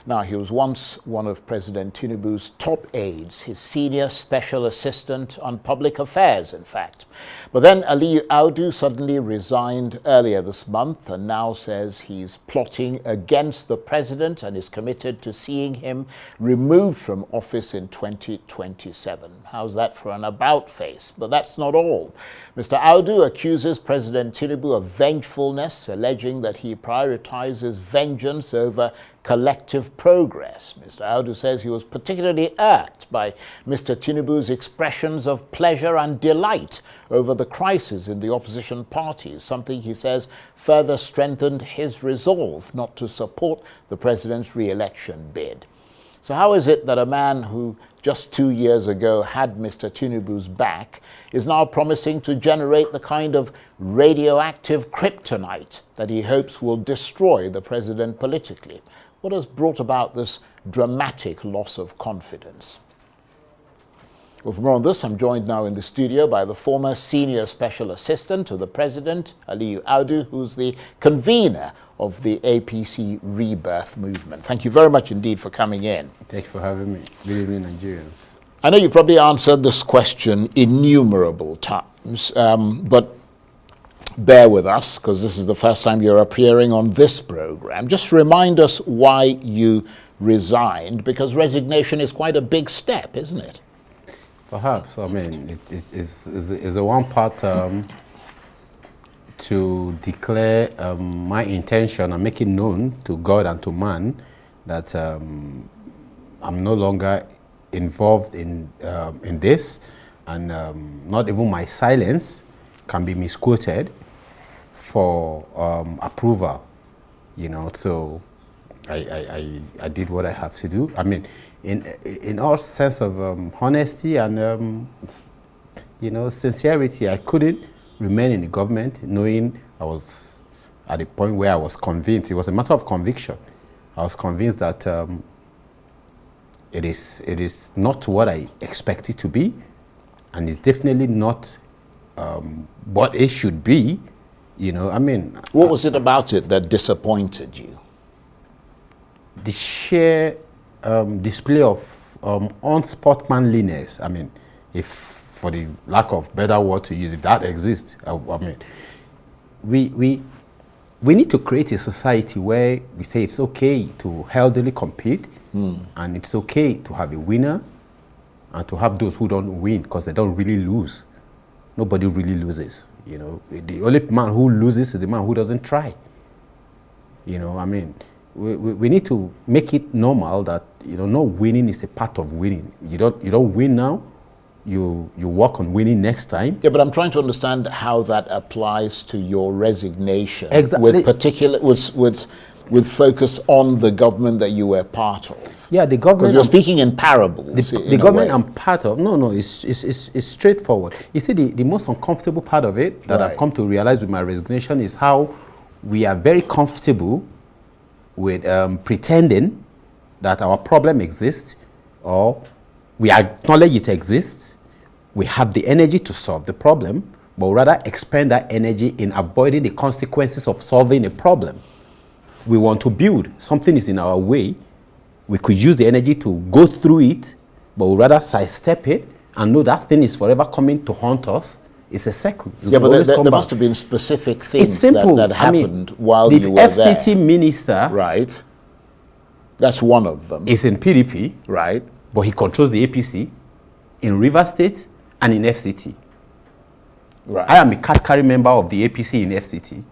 Now, he was once one of President Tinubu's top aides, his senior special assistant on public affairs, in fact. But then Audu suddenly resigned earlier this month and now says he's plotting against the president and is committed to seeing him removed from office in 2027. How's that for an about-face? But that's not all. Mr. Audu accuses President Tinubu of vengefulness, alleging that he prioritizes vengeance over collective progress. Mr. Audu says he was particularly irked by Mr. Tinubu's expressions of pleasure and delight over the crisis in the opposition parties, something he says further strengthened his resolve not to support the president's re-election bid. So how is it that a man who just 2 years ago had Mr. Tinubu's back is now promising to generate the kind of radioactive kryptonite that he hopes will destroy the president politically? What has brought about this dramatic loss of confidence? Well, for more on this, I'm joined now in the studio by the former senior special assistant to the president, Audu, who's the convener of the APC rebirth movement. Thank you very much indeed for coming in. Thank you for having me. Good evening, Nigerians. I know you probably answered this question innumerable times, but bear with us, because this is the first time you're appearing on this program. Just remind us why you resigned, because resignation is quite a big step, isn't it? Perhaps. I mean, it's a one part to declare my intention and make it known to God and to man that I'm no longer involved in this, and not even my silence can be misquoted for approval, you know. So I did what I have to do. I mean, in all sense of honesty and you know, sincerity, I couldn't remain in the government knowing I was at a point where I was convinced. It was a matter of conviction. I was convinced that it is not what I expect it to be, and it's definitely not what it should be. You know, I mean... What was it about it that disappointed you? The sheer display of unsportsmanliness. I mean, if, for the lack of better word to use, if that exists, I mean, we need to create a society where we say it's okay to healthily compete, and it's okay to have a winner and to have those who don't win because they don't really lose. Nobody really loses, you know. The only man who loses is the man who doesn't try. You know, I mean, we need to make it normal that, you know, not winning is a part of winning. You don't win now, you work on winning next time. Yeah, but I'm trying to understand how that applies to your resignation. Exactly. With focus on the government that you were part of. Yeah, the government. Because you're speaking in parables. The government I'm part of. No, it's straightforward. You see, the most uncomfortable part of it that I've come to realize with my resignation is how we are very comfortable with pretending that our problem exists, or we acknowledge it exists. We have the energy to solve the problem, but rather expend that energy in avoiding the consequences of solving a problem. We want to build. Something is in our way. We could use the energy to go through it, but we rather sidestep it and know that thing is forever coming to haunt us. It's a circle. Yeah, but there must have been specific things that happened while you were there. The FCT minister, right, that's one of them, is in PDP, right, but he controls the APC in Rivers State and in FCT. Right. I am a card-carrying member of the APC in FCT.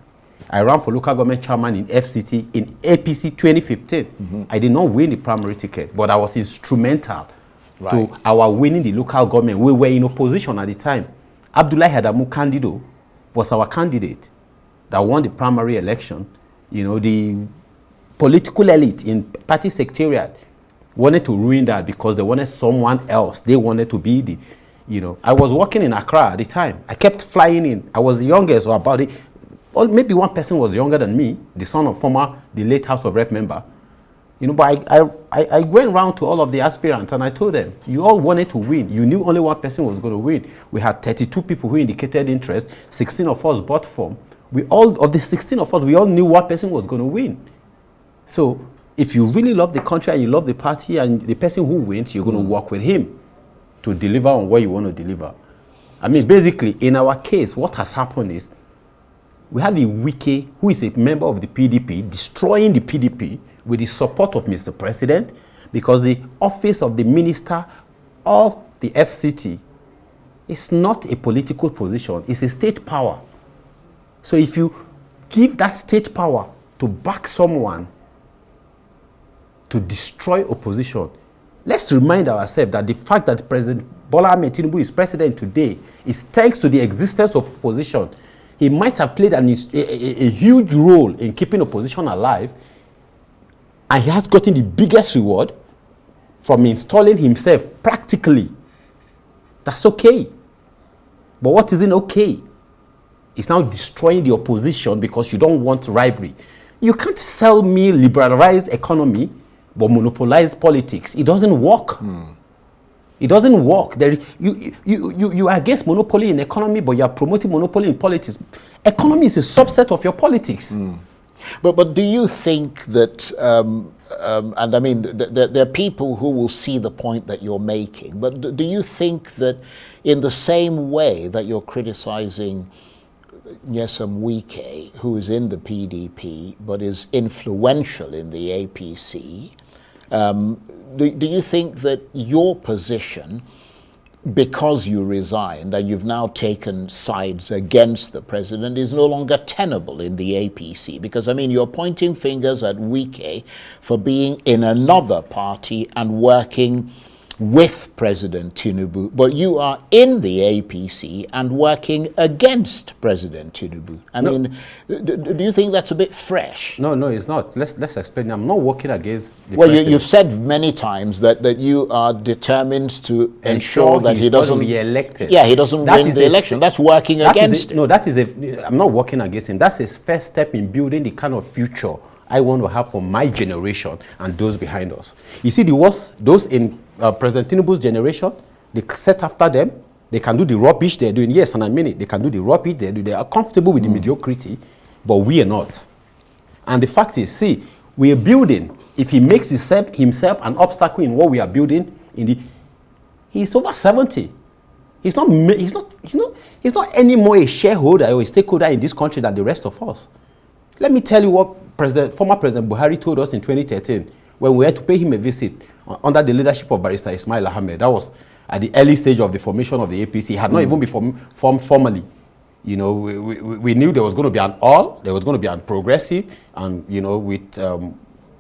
I ran for local government chairman in FCT in APC 2015. I did not win the primary ticket, but I was instrumental to our winning the local government. We were in opposition at the time. Abdullahi Adamu Candido was our candidate that won the primary election. You know, the political elite in party secretariat wanted to ruin that because they wanted someone else. They wanted to be the, you know. I was working in Accra at the time. I kept flying in. I was the youngest, or about it. Or maybe one person was younger than me, the son of the late House of Rep member. You know, but I went around to all of the aspirants and I told them, you all wanted to win. You knew only one person was going to win. We had 32 people who indicated interest. 16 of us bought form. Of the 16 of us, we all knew one person was going to win. So if you really love the country and you love the party and the person who wins, you're going to work with him to deliver on what you want to deliver. I mean, basically, in our case, what has happened is we have a Wike who is a member of the PDP destroying the PDP with the support of Mr. President, because the office of the Minister of the FCT is not a political position, it's a state power. So if you give that state power to back someone to destroy opposition, let's remind ourselves that the fact that President Bola Ahmed Tinubu is president today is thanks to the existence of opposition. He might have played a huge role in keeping opposition alive, and he has gotten the biggest reward from installing himself practically. That's okay. But what isn't okay is now destroying the opposition because you don't want rivalry. You can't sell me liberalized economy but monopolize politics. It doesn't work. It doesn't work. You are against monopoly in economy, but you are promoting monopoly in politics. Economy is a subset of your politics. But do you think that, and I mean, there are people who will see the point that you're making, but do you think that in the same way that you're criticizing Nyesom Wike, who is in the PDP but is influential in the APC, do you think that your position, because you resigned and you've now taken sides against the president, is no longer tenable in the APC? Because, I mean, you're pointing fingers at Wike for being in another party and working with President Tinubu, but you are in the APC and working against President Tinubu. I mean, do you think that's a bit fresh? No, it's not. Let's explain. I'm not working against the president. You've said many times that you are determined to ensure that he doesn't be elected. Yeah, he doesn't win the election. That's working against him. No, I'm not working against him. That's his first step in building the kind of future I want to have for my generation and those behind us. You see, those in President Tinubu's generation, they set after them, they can do the rubbish they're doing. Yes, and I mean it. They can do the rubbish they do. They are comfortable with the mediocrity, but we are not. And the fact is, see, we are building. If he makes himself an obstacle in what we are building, he's over 70. He's not anymore a shareholder or a stakeholder in this country than the rest of us. Let me tell you what former President Buhari told us in 2013 when we had to pay him a visit under the leadership of Barrister Ismail Ahmed. That was at the early stage of the formation of the APC. It had not even been formed formally. You know, we knew there was going to be there was going to be an progressive, and, you know, with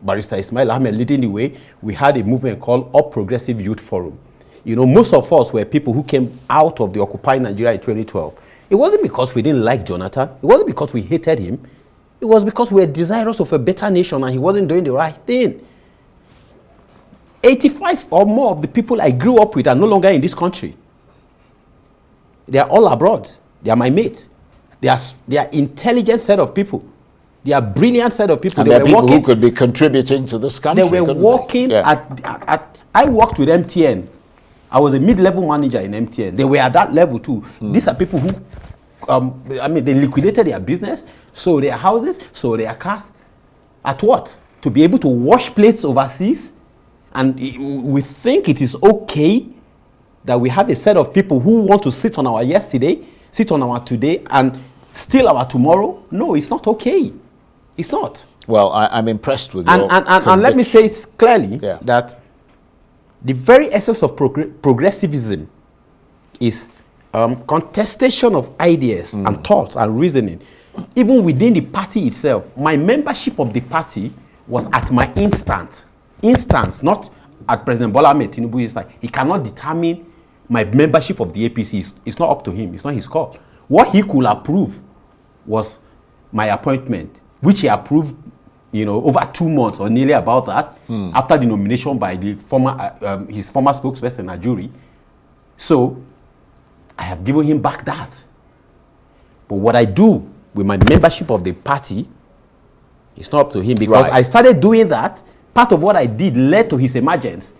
Barrister Ismail Ahmed leading the way, we had a movement called All Progressive Youth Forum. You know, most of us were people who came out of the Occupy Nigeria in 2012. It wasn't because we didn't like Jonathan. It wasn't because we hated him. It was because we were desirous of a better nation and he wasn't doing the right thing. 85 or more of the people I grew up with are no longer in this country. They are all abroad. They are my mates. They are intelligent set of people. They are brilliant set of people. And they are people who could be contributing to this country. They were working I worked with MTN. I was a mid-level manager in MTN. They were at that level too. These are people who, they liquidated their business, sold their houses, sold their cars. At what? To be able to wash plates overseas? And we think it is okay that we have a set of people who want to sit on our yesterday, sit on our today, and steal our tomorrow. No, it's not okay. It's not. Well, I'm impressed with your and let me say it clearly that the very essence of progressivism is contestation of ideas and thoughts and reasoning. Even within the party itself, my membership of the party was at my instance, not at President Bola Ahmed Tinubu. It's like he cannot determine my membership of the APC. It's not up to him. It's not his call. What he could approve was my appointment, which he approved, over 2 months or nearly about that, after the nomination by the his former spokesperson, Ajuri. So I have given him back that. But what I do with my membership of the party, it's not up to him, because I started doing that. Part of what I did led to his emergence.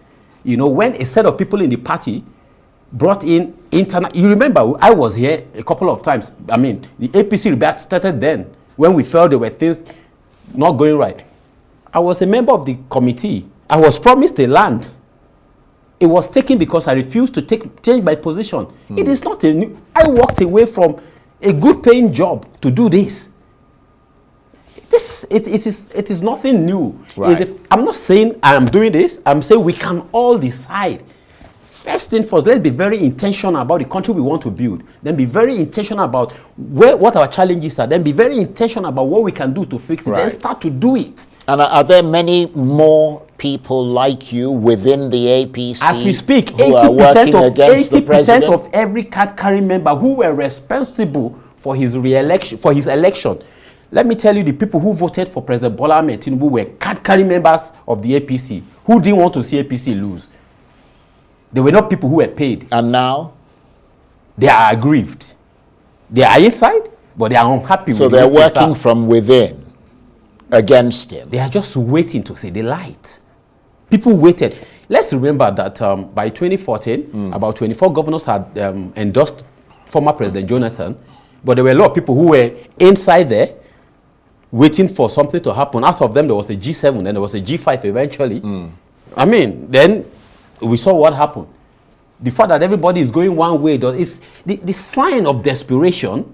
When a set of people in the party brought in you remember, I was here a couple of times. I mean, the APC rebellion started then, when we felt there were things not going right. I was a member of the committee. I was promised a land. It was taken because I refused to change my position. It is not a new. I walked away from a good paying job to do this. It is nothing new. Right. I'm not saying I am doing this. I'm saying we can all decide. First thing first, let's be very intentional about the country we want to build. Then be very intentional about what our challenges are. Then be very intentional about what we can do to fix it. Right. Then start to do it. And are there many more people like you within the APC? As we speak, who are working against the 80% president? of every card-carrying member who were responsible for his re-election, for his election. Let me tell you, the people who voted for President Bola Ahmed Tinubu were card-carrying members of the APC who didn't want to see APC lose. They were not people who were paid. And now? They are aggrieved. They are inside, but they are unhappy with So they're working from within against him. They are just waiting to see the light. People waited. Let's remember that by 2014, about 24 governors had endorsed former President Jonathan, but there were a lot of people who were inside there waiting for something to happen. Out of them, there was a G7, then there was a G5 eventually. I mean, then we saw what happened. The fact that everybody is going one way, is the sign of desperation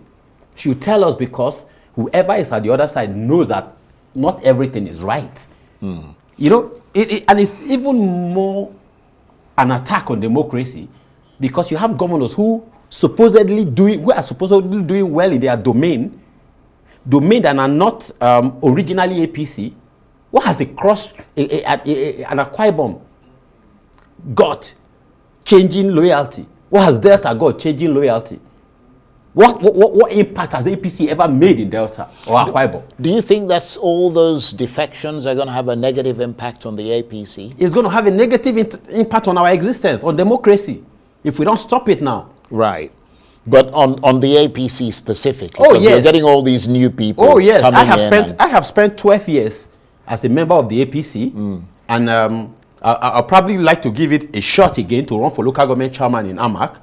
should tell us, because whoever is at the other side knows that not everything is right. You know, and it's even more an attack on democracy, because you have governors who are supposedly doing well in their domain that are not originally APC. What has an Akwa Ibom got changing loyalty? What has Delta got changing loyalty? What impact has APC ever made in Delta or Akwa Ibom? Do you think that's all those defections are going to have a negative impact on the APC? It's going to have a negative impact on our existence, on democracy, if we don't stop it now. Right. But on the APC specifically, oh yes, you're getting all these new people. Oh yes, coming I have spent 12 years as a member of the APC, and I'll probably like to give it a shot again to run for local government chairman in Amak.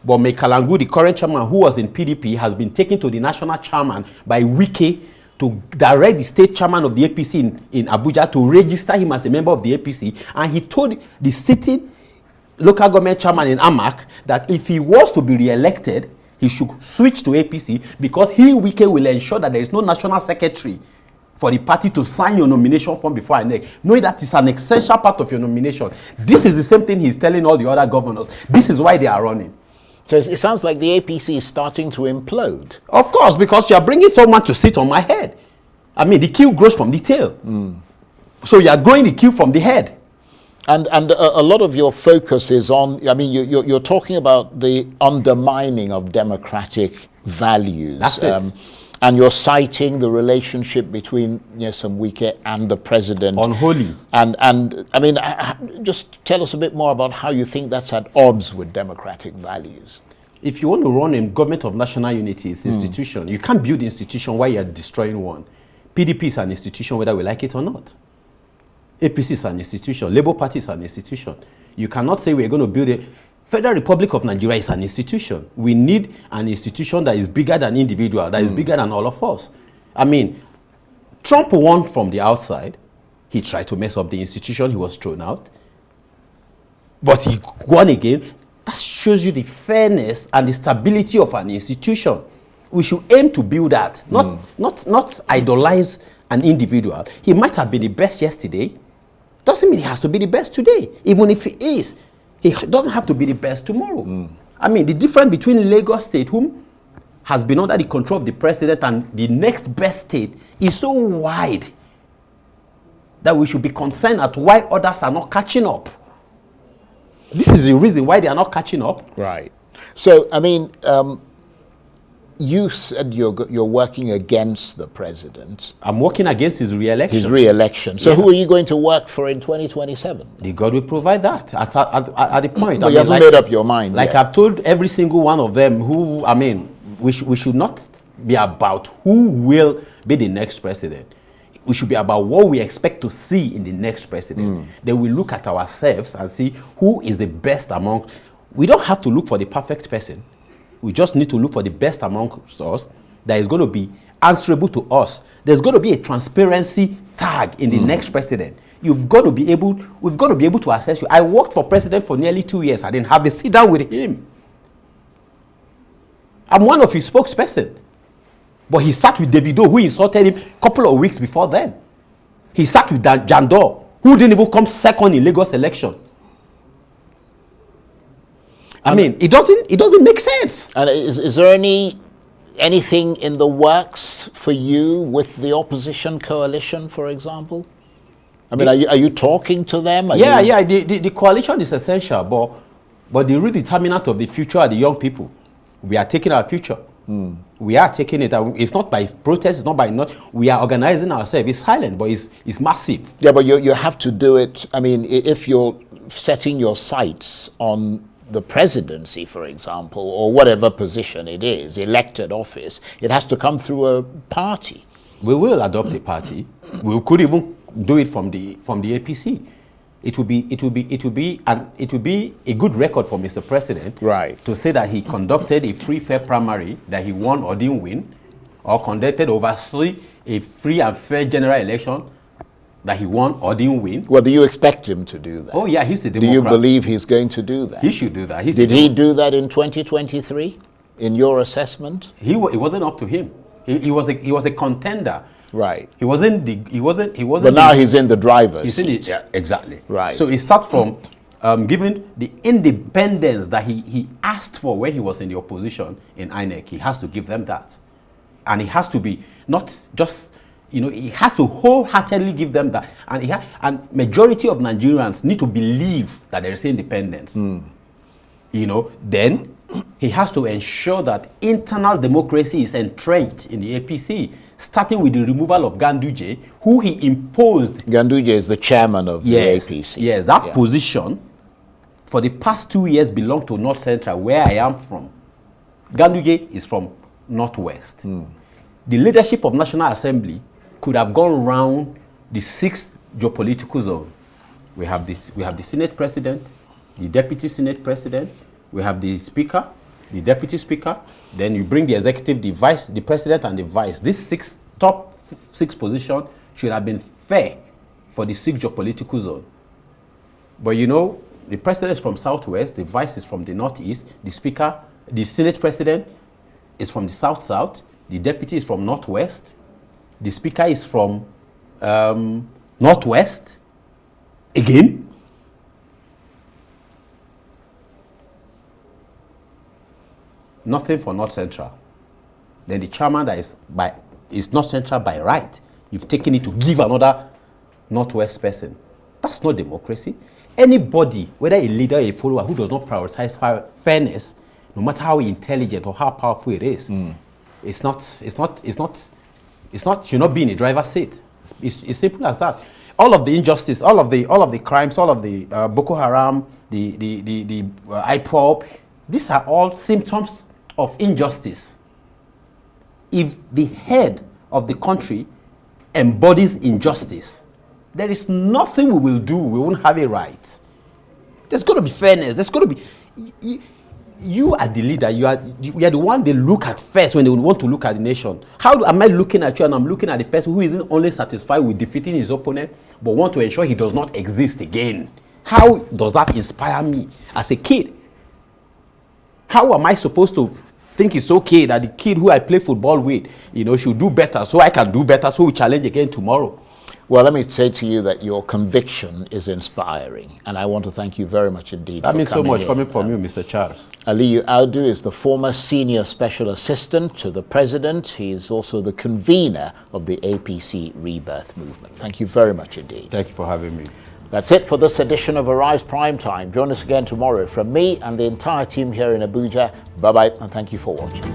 But Mekalangu, the current chairman who was in PDP, has been taken to the national chairman by Wike to direct the state chairman of the APC in Abuja to register him as a member of the APC. And he told the sitting local government chairman in Amak that if he was to be re-elected, he should switch to APC, because Wike will ensure that there is no national secretary for the party to sign your nomination form before INEC, knowing that it's an essential part of your nomination. This is the same thing he's telling all the other governors. This is why they are running. So it sounds like the APC is starting to implode. Of course, because you are bringing someone to sit on my head. I mean, the queue grows from the tail. So you are growing the queue from the head. And a lot of your focus is on, I mean, you're talking about the undermining of democratic values. That's it. And you're citing the relationship between Nyesom Wike and the president. Unholy. And I mean, just tell us a bit more about how you think that's at odds with democratic values. If you want to run a government of national unity, it's institution. You can't build institution while you're destroying one. PDP is an institution whether we like it or not. APC is an institution. Labour Party is an institution. You cannot say we're going to build a Federal Republic of Nigeria is an institution. We need an institution that is bigger than individual, that is bigger than all of us. I mean, Trump won from the outside. He tried to mess up the institution. He was thrown out. But he won again. That shows you the fairness and the stability of an institution. We should aim to build that, not idolize an individual. He might have been the best yesterday. Doesn't mean he has to be the best today. Even if he is, he doesn't have to be the best tomorrow. I mean, the difference between Lagos State, whom has been under the control of the president, and the next best state is so wide that we should be concerned at why others are not catching up. This is the reason why they are not catching up. Right. So, I mean, you said you're working against the president. I'm working against his re-election. His re-election. So who are you going to work for in 2027? The God will provide that at the point. But you haven't made up your mind Like yet. I've told every single one of them who, I mean, we should not be about who will be the next president. We should be about what we expect to see in the next president. Then we look at ourselves and see who is the best among. We don't have to look for the perfect person. We just need to look for the best amongst us that is going to be answerable to us. There's going to be a transparency tag in the next president. We've got to be able to assess you. I worked for president for nearly 2 years. I didn't have a sit down with him. I'm one of his spokesperson. But he sat with Davido, who insulted him a couple of weeks before then. He sat with Jandor, who didn't even come second in Lagos election. I mean, it doesn't make sense. And is there anything in the works for you with the opposition coalition, for example? I mean, are you talking to them? The coalition is essential, but the real determinant of the future are the young people. We are taking our future. We are taking it. It's not by protest. It's not by not. We are organizing ourselves. It's silent, but it's massive. Yeah, but you have to do it. I mean, if you're setting your sights on the presidency, for example, or whatever position it is, elected office, it has to come through a party. We will adopt a party. We could even do it from the APC. It will be a good record for Mr. President, right, to say that he conducted a free, fair primary, that he won or didn't win, or conducted oversaw a free and fair general election, that he won or didn't win. Well, do you expect him to do that? Oh yeah, he's a Democrat. Do you believe he's going to do that? He should do that. Did he do that in 2023, in your assessment? It wasn't up to him. He was a contender. Right. He wasn't. But now he's in the driver's seat. Yeah, exactly. Right. So it starts from given the independence that he asked for when he was in the opposition in INEC. He has to give them that, and he has to be not just, he has to wholeheartedly give them that, and majority of Nigerians need to believe that there is independence. Then he has to ensure that internal democracy is entrenched in the APC, starting with the removal of Ganduje, who he imposed. Ganduje is the chairman of the APC. Yes, that position for the past 2 years belonged to North Central, where I am from. Ganduje is from Northwest. The leadership of National Assembly could have gone around the 6th geopolitical zone. We have the Senate President, the Deputy Senate President, we have the Speaker, the Deputy Speaker, then you bring the Executive, the Vice, the President and the Vice. This top six position should have been fair for the 6th geopolitical zone. But the President is from Southwest, the Vice is from the Northeast, the Speaker, the Senate President is from the South-South, the Deputy is from Northwest, the Speaker is from Northwest, again. Nothing for North Central. Then the chairman that is North Central by right, you've taken it to give another Northwest person. That's not democracy. Anybody, whether a leader or a follower, who does not prioritize fairness, no matter how intelligent or how powerful it is, should not be in a driver's seat. It's simple as that. All of the injustice, all of the crimes, all of the Boko Haram, the IPOP, these are all symptoms of injustice. If the head of the country embodies injustice, there is nothing we will do. We won't have a right. There's got to be fairness. There's got to be. You are the leader. You are the one they look at first when they want to look at the nation. How am I looking at you and I'm looking at the person who isn't only satisfied with defeating his opponent, but want to ensure he does not exist again? How does that inspire me as a kid? How am I supposed to think it's okay that the kid who I play football with, should do better so I can do better so we challenge again tomorrow? Well, let me say to you that your conviction is inspiring, and I want to thank you very much indeed. That means so much coming from you, Mr. Charles. Aliyu Audu is the former Senior Special Assistant to the President. He is also the convener of the APC Rebirth Movement. Thank you very much indeed. Thank you for having me. That's it for this edition of Arise Prime Time. Join us again tomorrow. From me and the entire team here in Abuja, bye-bye, and thank you for watching.